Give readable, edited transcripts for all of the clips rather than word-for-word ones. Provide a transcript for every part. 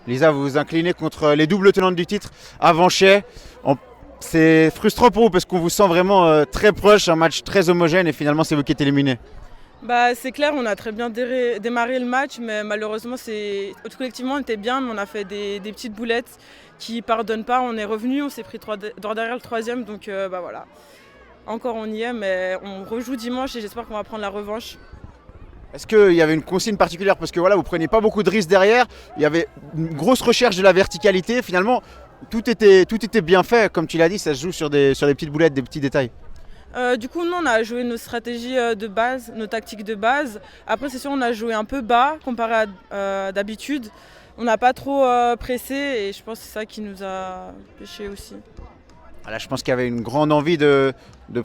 Lisa, vous vous inclinez contre les doubles tenantes du titre, Avanchais. C'est frustrant pour vous parce qu'on vous sent vraiment très proche, un match très homogène et finalement c'est vous qui êtes éliminé. Bah, c'est clair, on a très bien démarré le match, mais malheureusement, collectivement, on était bien, mais on a fait des petites boulettes qui ne pardonnent pas. On est revenu, on s'est pris droit derrière le troisième, donc bah voilà. Encore on y est, mais on rejoue dimanche et j'espère qu'on va prendre la revanche. Est-ce qu'il y avait une consigne particulière? Parce que voilà, vous preniez pas beaucoup de risques derrière, il y avait une grosse recherche de la verticalité, finalement tout était bien fait, comme tu l'as dit, ça se joue sur des petites boulettes, des petits détails. Du coup, nous, on a joué nos stratégies de base, nos tactiques de base. Après, c'est sûr, on a joué un peu bas comparé à d'habitude. On n'a pas trop pressé et je pense que c'est ça qui nous a pêché aussi. Voilà, je pense qu'il y avait une grande envie de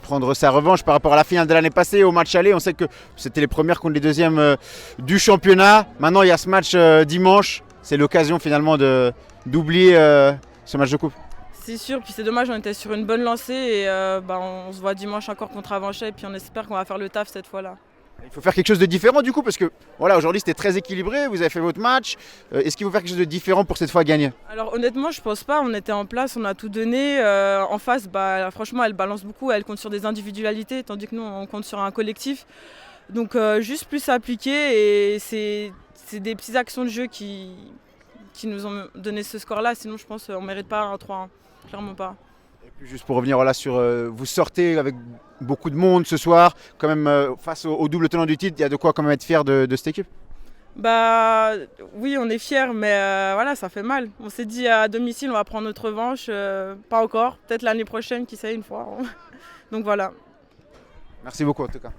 prendre sa revanche par rapport à la finale de l'année passée, au match aller. On sait que c'était les premières contre les deuxièmes du championnat. Maintenant, il y a ce match dimanche. C'est l'occasion finalement d'oublier ce match de coupe. C'est sûr, puis c'est dommage, on était sur une bonne lancée et bah, on se voit dimanche encore contre Avanchet et puis on espère qu'on va faire le taf cette fois-là. Il faut faire quelque chose de différent du coup parce que voilà, aujourd'hui c'était très équilibré, vous avez fait votre match. Est-ce qu'il faut faire quelque chose de différent pour cette fois gagner? Alors honnêtement, je pense pas, on était en place, on a tout donné. En face, bah, franchement, elle balance beaucoup, elle compte sur des individualités, tandis que nous, on compte sur un collectif. Donc juste plus appliquer et c'est des petites actions de jeu qui nous ont donné ce score-là, sinon je pense qu'on ne mérite pas un 3-1, clairement pas. Et puis juste pour revenir voilà, sur vous sortez avec beaucoup de monde ce soir, quand même face au double tenant du titre, il y a de quoi quand même être fier de cette équipe. Bah oui, on est fiers, mais voilà, ça fait mal. On s'est dit à domicile, on va prendre notre revanche, pas encore, peut-être l'année prochaine, qui sait, une fois. Donc voilà. Merci beaucoup en tout cas.